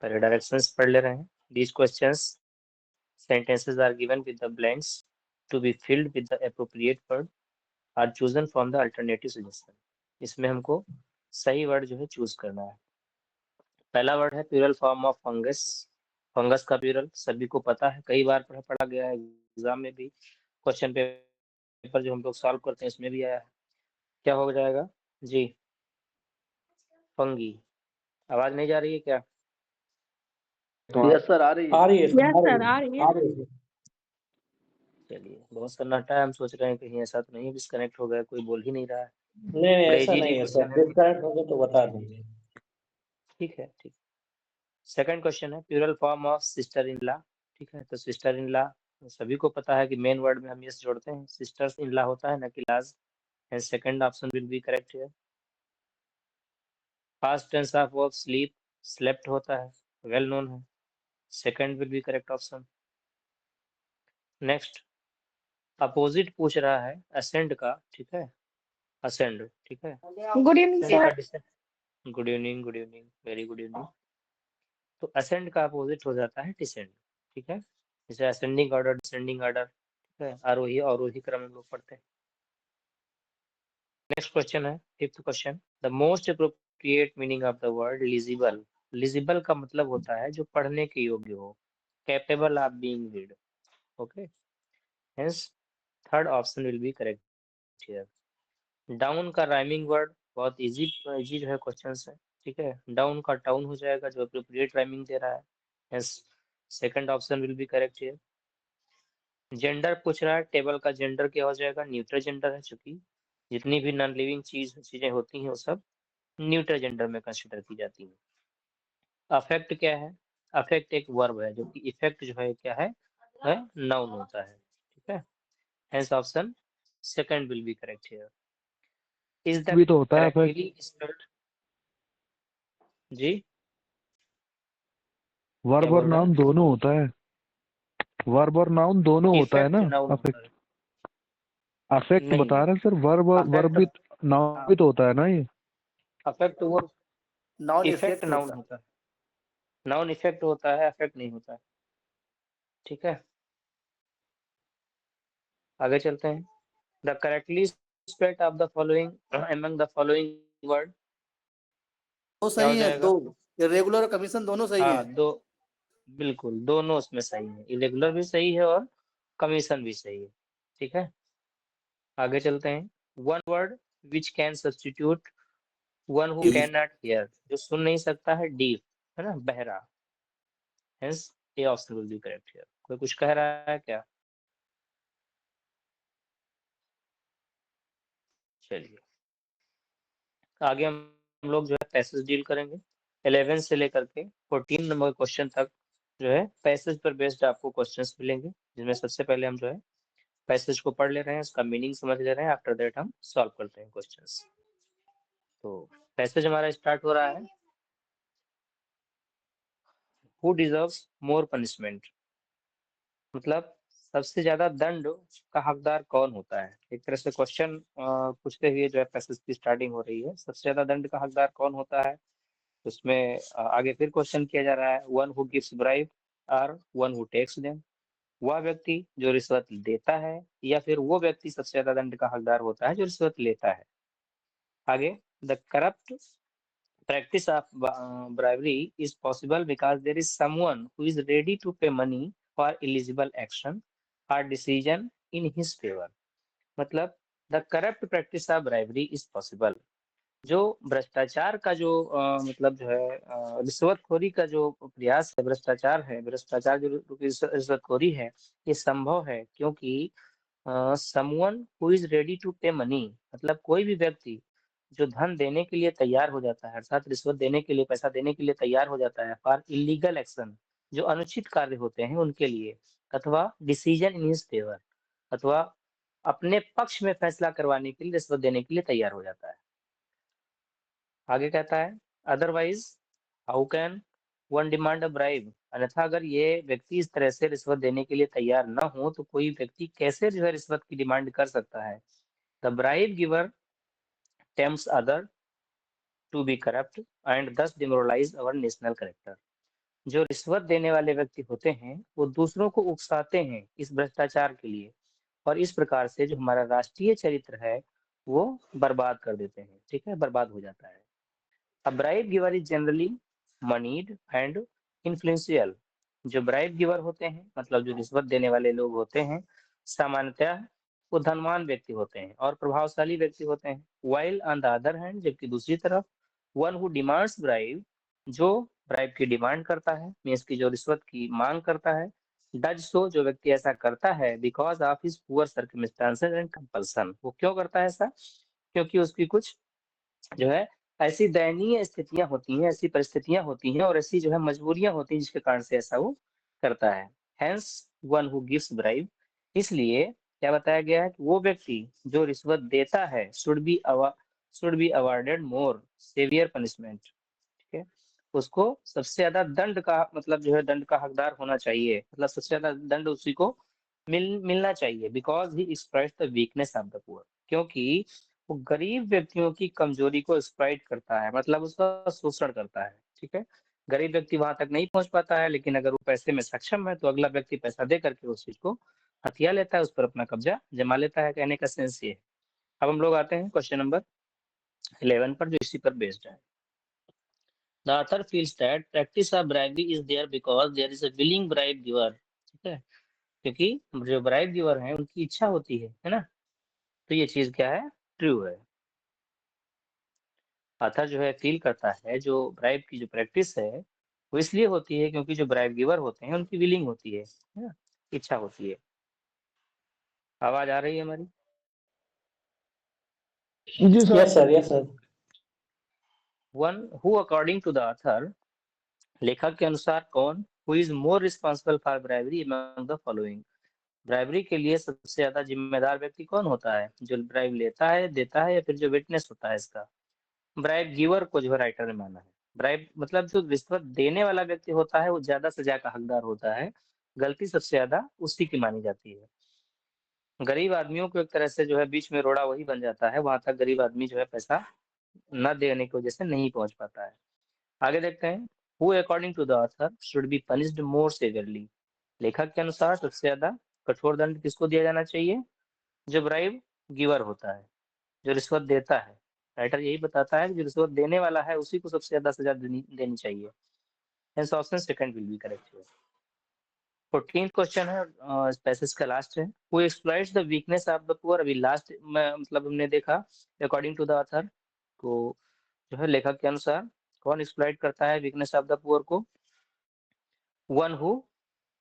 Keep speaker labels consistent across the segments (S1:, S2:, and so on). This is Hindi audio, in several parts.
S1: पहले डायरेक्शंस पढ़ ले रहे हैं। These questions sentences are given with the blanks to be filled with the appropriate word are chosen from the alternative suggestion। इसमें हमको सही वर्ड जो है चूज करना है। पहला वर्ड है plural form of fungus. Fungus का प्लूरल सभी को पता है, कई बार पढ़ा गया है, एग्जाम में भी क्वेश्चन पेपर जो हम लोग सॉल्व करते हैं इसमें भी आया है। क्या हो जाएगा जी? फंगी। आवाज नहीं जा रही है क्या?
S2: यस सर, आ रही है।
S3: आ रही है सर,
S4: यस सर, आ रही है।
S1: चलिए, बहुत सन्नाटा है, हम सोच रहे हैं कहीं ऐसा तो नहीं डिस्कनेक्ट हो गया, कोई बोल ही नहीं रहा है।
S3: नहीं ऐसा
S1: इजी
S3: नहीं है
S1: क्वेश्चन
S3: सर,
S1: है।
S3: डिस्कनेक्ट हो गया तो बता दीजिए।
S1: ठीक है, ठीक। सेकंड क्वेश्चन है plural form of sister in law. ठीक है, तो सिस्टर इन लॉ सभी को पता है कि मेन वर्ड में हम यस जोड़ते हैं, सिस्टर्स इन लॉ होता है ना कि लाज, and second option will be correct here. Past tense of verb sleep, slept होता है, वेल नोन है, second will be correct option. Next, opposite पूछ रहा है असेंड का। ठीक है, असेंड। ठीक है,
S4: good evening sir.
S1: Good evening, good evening, very good evening. तो असेंड का अपोजिट हो जाता है डिसेंड। ठीक है, जैसे असेंडिंग ऑर्डर, डिसेंडिंग ऑर्डर। ठीक है, आरोही अवरोही क्रम हम लोग पढ़ते हैं। नेक्स्ट क्वेश्चन है fifth question, the most appropriate meaning of the word legible. Legible का मतलब होता है जो पढ़ने के योग्य हो, capable of being read. Okay, hence third option will be correct here. Down का राइमिंग वर्ड, बहुत इजी इजी जो है क्वेश्चन है। ठीक है, डाउन का टाउन हो जाएगा जो अप्रोप्रिएट राइमिंग दे रहा है, hence second option will be correct here. Gender पूछ रहा है, टेबल का जेंडर क्या हो जाएगा? न्यूट्रल जेंडर है, चूंकि जितनी भी नॉन लिविंग चीजें होती हैं वो सब न्यूट्रल जेंडर में कंसिडर की जाती हैं। अफेक्ट क्या है? अफेक्ट एक वर्ब है, जबकि इफेक्ट जो है क्या है नाउन होता है। ठीक है, hence option second will be correct here. Is the
S5: भी तो होता है
S1: करेक्टली स्पेल्ड जी? क्या
S5: वर्ब और
S1: बोल रहे
S5: नाउन
S1: हैं?
S5: दोनों होता है, वर्ब और नाउन दोनों होता है ना।
S1: इफेक्ट नाउन होता
S5: अफेक्ट
S1: है।
S5: अफेक्ट
S1: नहीं
S5: बता
S1: नहीं,
S5: रहे हैं सर, वर्ब वर्ब भी नाउन भी तो होता है ना ये।
S1: अफेक्ट वो
S2: नॉन
S1: इफेक्ट
S2: इफेक्ट
S1: नाउन
S2: होता
S1: होता है, नाउन इफेक्ट होता है, अफेक्ट नहीं होता है। ठीक है, आगे चलते हैं। The correctly spelled of the following among the following word
S2: वो
S1: क्या हो
S2: सही है,
S1: जाएगा?
S2: दो रेगुलर और कमीशन दोनों सही है।
S1: हाँ, दो, बिल्कुल दोनों उसमें सही है, इरेगुलर भी सही है और कमीशन भी सही है। ठीक है, आगे चलते हैं। One word which can substitute one who can not here, जो सुन नहीं सकता है, डीफ है ना, बहरा, hence A option will be correct here. कोई कुछ कह रहा है क्या? चलिए, आगे हम लोग जो है पैसेज डील करेंगे। 11 से लेकर के 14 नंबर क्वेश्चन तक जो है पैसेज पर बेस्ड आपको क्वेश्चंस मिलेंगे, जिसमें सबसे पहले हम जो है पैसेज को पढ़ ले रहे हैं, उसका मीनिंग समझ ले रहे हैं, आफ्टर दैट हम सॉल्व करते हैं क्वेश्चंस। तो पैसेज हमारा स्टार्ट हो रहा है, हु डिजर्व्स मोर पनिशमेंट, मतलब सबसे ज्यादा दंड का हकदार कौन होता है। एक तरह से क्वेश्चन पूछते हुए जो है पैसेज की स्टार्टिंग हो रही है, सबसे ज्यादा दंड का हकदार कौन होता है। उसमें आगे फिर क्वेश्चन किया जा रहा है, वन हु गिव्स ब्राइब और वन हु टेक्स देम, वह व्यक्ति जो रिश्वत देता है या फिर वो व्यक्ति सबसे ज्यादा दंड का हकदार होता है जो रिश्वत लेता है। आगे, the corrupt practice of bribery is possible because there is someone who is ready to pay money for illegal action or decision in his favor। मतलब the corrupt practice of bribery is possible, जो भ्रष्टाचार का जो मतलब जो है रिश्वतखोरी का जो प्रयास है, भ्रष्टाचार है, भ्रष्टाचार जो रिश्वतखोरी है, ये संभव है क्योंकि someone who is ready to pay money, मतलब कोई भी व्यक्ति जो धन देने के लिए तैयार हो जाता है, अर्थात रिश्वत देने के लिए, पैसा देने के लिए तैयार हो जाता है, फॉर इलीगल एक्शन, जो अनुचित कार्य होते हैं उनके लिए, अथवा डिसीजन इन हिज फेवर, अथवा अपने पक्ष में फैसला करवाने के लिए रिश्वत देने के लिए तैयार हो जाता है। आगे कहता है, otherwise how can one demand a bribe, अन्यथा अगर ये व्यक्ति इस तरह से रिश्वत देने के लिए तैयार न हो तो कोई व्यक्ति कैसे जो है रिश्वत की डिमांड कर सकता है। The bribe giver tempts other to be corrupt and thus demoralize our national character। जो रिश्वत देने वाले व्यक्ति होते हैं वो दूसरों को उकसाते हैं इस भ्रष्टाचार के लिए, और इस प्रकार से जो हमारा राष्ट्रीय चरित्र है वो बर्बाद कर देते हैं, ठीक है, बर्बाद हो जाता है। A bribe giver is generally moneyed and influential। जो ब्राइब गिवर होते हैं मतलब जो रिश्वत देने वाले लोग होते हैं सामान्यतः वो धनवान व्यक्ति होते हैं और प्रभावशाली व्यक्ति होते हैं। While on the other hand, जबकि दूसरी तरफ one who demands bribe, जो ब्राइब की डिमांड करता है मीन्स की जो रिश्वत की मांग करता है, डज सो, जो व्यक्ति ऐसा करता है because of his poor circumstances and compulsion. वो क्यों करता है ऐसा? क्योंकि उसकी कुछ जो है ऐसी दयनीय स्थितियां होती हैं, ऐसी परिस्थितियां होती हैं और ऐसी जो है मजबूरियां होती हैं जिसके कारण से ऐसा वो करता है। Hence one who gives bribe, इसलिए क्या बताया गया है कि वो व्यक्ति जो रिश्वत देता है should be awarded more severe punishment, ठीक है, उसको सबसे ज्यादा दंड का मतलब जो है दंड का हकदार होना चाहिए, मतलब सबसे ज्यादा दंड उसी को मिलना चाहिए। Because he exploits the weakness of the poor, क्योंकि वो गरीब व्यक्तियों की कमजोरी को एक्सप्लॉइट करता है, मतलब उसका शोषण करता है, ठीक है। गरीब व्यक्ति वहां तक नहीं पहुंच पाता है, लेकिन अगर वो पैसे में सक्षम है तो अगला व्यक्ति पैसा दे करके उस चीज को हथिया लेता है, उस पर अपना कब्जा जमा लेता है। कहने का सेंस ये है। अब हम लोग आते हैं क्वेश्चन नंबर 11 पर, जो इसी पर बेस्ड है। The author feels that practice of bribery is there because there is a willing bribe giver, ठीक है, क्योंकि जो ब्राइब गिवर है उनकी इच्छा होती है ना, तो ये चीज क्या है, ट्रू है। ऑथर जो है फील करता है जो ब्राइब की जो प्रैक्टिस है वो इसलिए होती है क्योंकि जो ब्राइब गिवर होते हैं उनकी विलिंग होती है ना, इच्छा होती है। आवाज आ रही है हमारी?
S5: जी sir.
S3: Yes sir, yes sir.
S1: One who according to the author, लेखक के अनुसार कौन, who is more responsible for bribery among the following, bribery के लिए सबसे ज्यादा जिम्मेदार व्यक्ति कौन होता है, जो ब्राइब लेता है, देता है, या फिर जो विटनेस होता है इसका। ब्राइब गिवर को जो है राइटर ने माना है। ब्राइब मतलब जो रिश्वत देने वाला व्यक्ति होता है वो ज्यादा सजा का हकदार होता है, गलती सबसे ज्यादा उसी की मानी जाती है। गरीब आदमियों को एक तरह से जो है बीच में रोड़ा वही बन जाता है, वहां तक गरीब आदमी जो है पैसा न देने की वजह से नहीं पहुंच पाता है। आगे देखते हैं, who according to the author should be punished more severely, लेखक के अनुसार सबसे ज्यादा कठोर दंड किसको दिया जाना चाहिए, जो ब्राइब गिवर होता है, जो रिश्वत देता है। राइटर यही बताता है कि जो रिश्वत देने वाला है उसी को सबसे ज्यादा सजा देनी चाहिए। Hence option second will be correct है। 14th क्वेश्चन है, पैसेज का लास्ट है, who exploits the weakness of the poor. अभी लास्ट में मतलब हमने देखा अकॉर्डिंग टू द ऑथर, तो जो है लेखक के अनुसार कौन एक्सप्लॉइट करता है वीकनेस ऑफ द पुअर को, वन हु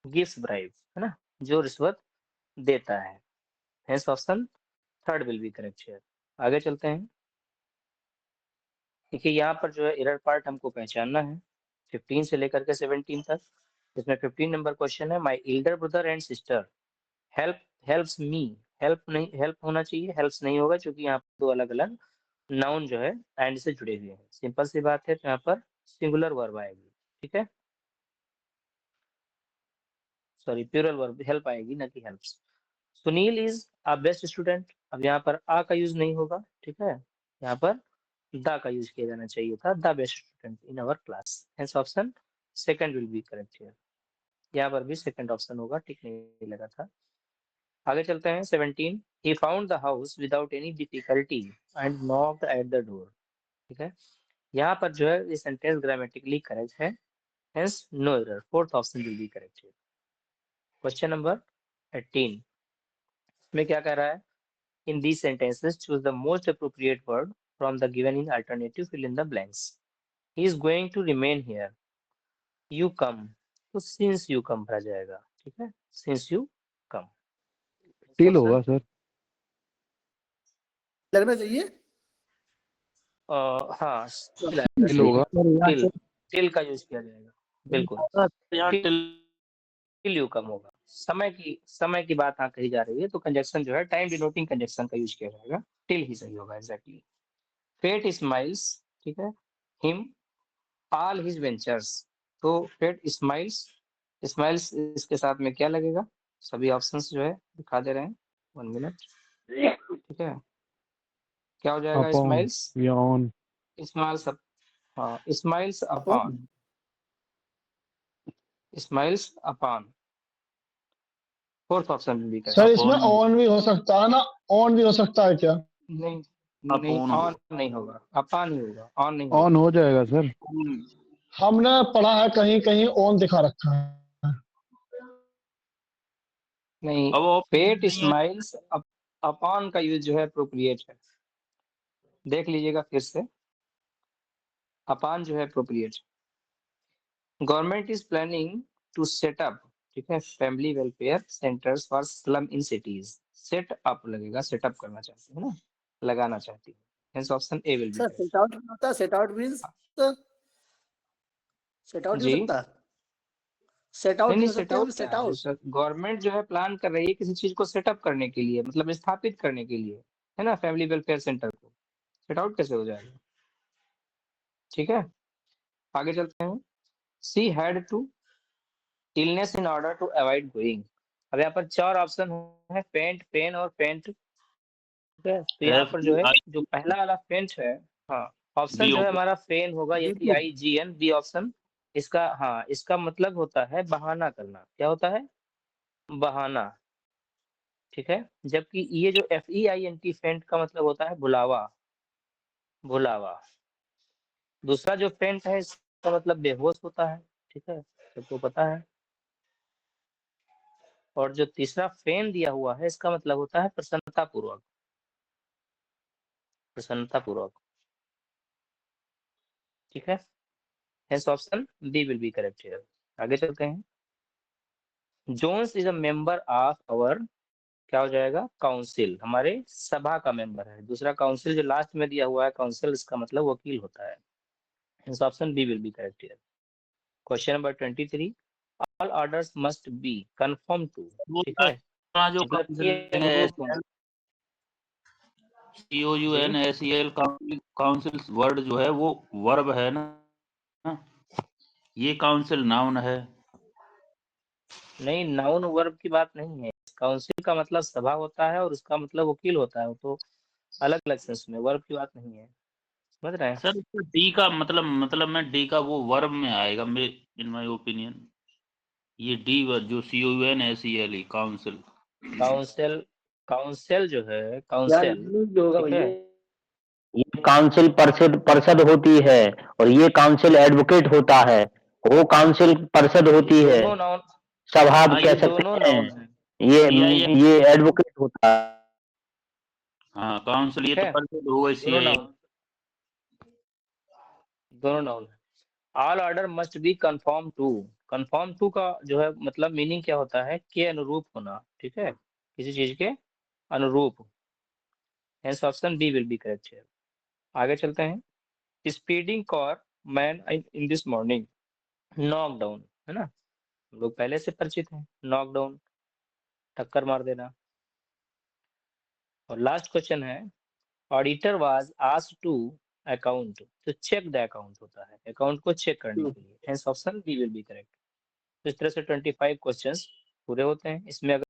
S1: गिव्स ब्राइब, है ना, जो रिश्वत देता है। Hence option third will be correct है। आगे चलते हैं। देखिए यहाँ पर जो है एरर पार्ट हमको पहचानना है 15 से लेकर के 17 तक। इसमें 15 नंबर क्वेश्चन है, my Elder brother and sister help helps me, help नहीं, हेल्प होना चाहिए, हेल्प्स नहीं होगा क्योंकि यहाँ पर दो अलग अलग नाउन जो है एंड से जुड़े हुए हैं। सिंपल सी बात है, तो यहाँ पर सिंगुलर वर्ब आएगी, ठीक है, सॉरी प्लूरल वर्ब हेल्प आएगी ना कि helps. Sunil is a best student, अब यहाँ पर आ का यूज नहीं होगा, ठीक है, यहाँ पर द का यूज किया जाना चाहिए था, the best student in our class. Hence option second will be correct here. यहाँ पर भी सेकंड ऑप्शन होगा, ठीक नहीं लगा था। आगे चलते हैं 17, he found the house without any difficulty and knocked at the door, ठीक है, यहाँ पर जो है ये सेंटेंस ग्रामेटिकली करेक्ट है, hence no error, fourth option will be correct here. Question number 18 में क्या कह रहा है, in these sentences choose the most appropriate word from the given in alternative, fill in the blanks। he is going to remain here, you come, तो since you come भरा जाएगा, ठीक है, since you come।
S5: टिल होगा सर।
S2: लगना चाहिए।
S1: हाँ
S5: टिल होगा।
S1: टिल का यूज किया जाएगा, बिल्कुल टिल यू कम होगा। समय की बात यहाँ कही जा रही है तो कंजक्शन जो है टाइम डिनोटिंग कंजक्शन का यूज किया जाएगा, टिल ही सही होगा एग्जैक्टली। फेट स्माइल्स, ठीक है, हिम ऑल हिज वेंचर्स, तो फेट स्माइल्स, स्माइल्स इसके साथ में क्या लगेगा, सभी ऑप्शंस जो है दिखा दे रहे हैं, 1 मिनट, ठीक है, क्या हो जाएगा,
S5: अपॉन
S1: स्माइल्स,
S5: या ऑन।
S1: स्माइल्स, हाँ smiles
S2: upon
S1: upon, smiles upon. Fourth option भी
S6: सर
S1: करेक्ट।
S6: इसमें ऑन भी हो सकता है ना, ऑन भी हो सकता है क्या?
S1: नहीं नहीं,
S7: Upon
S1: ऑन नहीं होगा, अपॉन ही होगा, ऑन नहीं
S5: ऑन
S1: होगा।
S5: हो जाएगा सर।
S6: हमने पढ़ा है कहीं कहीं ऑन दिखा रखा है।
S1: नहीं,
S7: अब ऑप्शन
S1: फेट
S7: नहीं है।
S1: स्माइल्स अपॉन का यूज जो है अप्रोप्रिएट है, देख लीजिएगा फिर से, अपॉन जो है appropriate. Government is planning to set up, ठीक है, family welfare centres for slum in cities. Set up लगेगा, सेटअप करना चाहती है ना, लगाना चाहती है। Hence option A will be
S2: sir set out होता है, set out means set out हो
S1: जी।
S2: सकता है, सेट आउट
S1: नहीं
S2: नहीं
S1: नहीं,
S2: हो
S1: सेट
S2: सकता
S1: आउट
S2: है,
S1: क्या
S2: सेट
S1: है,
S2: आउट।
S1: गवर्नमेंट जो है प्लान कर रही है किसी चीज को सेटअप करने के लिए, मतलब स्थापित करने के लिए, है ना, फैमिली वेलफेयर सेंटर को। सेट आउट कैसे हो जाएगा? ठीक है, आगे चलते हैं। She had to illness in order to avoid going. अब यहाँ पर चार ऑप्शन है, पेंट, पेन और पेंट। ठीक है, तो यहाँ पर जो है जो पहला वाला फेंट है, हाँ, ऑप्शन जो है हमारा फेन होगा, FEIGN बी ऑप्शन इसका। हाँ, इसका मतलब होता है बहाना करना। क्या होता है? बहाना। ठीक है, जबकि ये जो FEINT फेंट का मतलब होता है बुलावा, बुलावा। दूसरा जो फेंट है इसका मतलब बेहोश होता है, ठीक है, सबको पता है। और जो तीसरा फेन दिया हुआ है इसका मतलब होता है प्रसन्नता पूर्वक, प्रसन्नता पूर्वक। ठीक है, hence option B will be correct here. आगे चलते हैं। Jones is a member of our, क्या हो जाएगा, काउंसिल, हमारे सभा का मेंबर है। दूसरा काउंसिल जो लास्ट में दिया हुआ है काउंसिल, इसका मतलब वकील होता है। Hence option B will be correct here. Question number 23, all orders must be confirm to. ठीक है,
S7: जो
S1: मतलब
S7: काउंसिल
S1: के
S7: है,
S1: अनुरूप होना।
S7: COUNSEL काउंसिल वर्ड जो है वो वर्ब है ना, ये काउंसिल नाउन है।
S1: नहीं, नाउन वर्ब की बात नहीं है। काउंसिल का मतलब सभा होता है और उसका मतलब वकील होता है, वो तो अलग अलग सेंस में, वर्ब की बात नहीं है, समझ रहे हैं?
S7: सर डी का मतलब मैं डी का वो वर्ब में आएगा इन माय ओपिनियन। ये डी जो COUNSEL काउंसिल।
S1: काउंसिल, काउंसिल जो है
S3: यार
S1: काउंसिल,
S3: जो होगा
S1: ठीक है,
S8: ये काउंसिल परिषद परिषद होती है और ये काउंसिल एडवोकेट होता है। वो काउंसिल परिषद होती है,
S1: दोनों नाउन,
S8: सभा
S7: हाँ,
S8: कह
S1: ये
S8: सकते
S1: दोनों
S8: हैं।
S1: नाउन है।
S8: ये एडवोकेट होता है।
S7: हाँ काउंसिल, ये
S1: ठीक
S7: तो
S1: है,
S7: परिषद होगा
S1: दोनों
S7: CIA।
S1: नाउन, दोनों नाउन है। All order must be confirm to. Confirm to का जो है मतलब मीनिंग क्या होता है, के अनुरूप होना, ठीक है, किसी चीज के अनुरूप। Hence option B will be correct है। आगे चलते हैं। Speeding car man in this morning, knockdown, है ना, हम लोग पहले से परिचित हैं, नॉकडाउन, टक्कर मार देना। और लास्ट क्वेश्चन है, auditor was asked to account, तो चेक द अकाउंट होता है, अकाउंट को चेक करने के लिए। Hence option B will be correct. तो इस तरह से 25 क्वेश्चंस पूरे होते हैं। इसमें अगर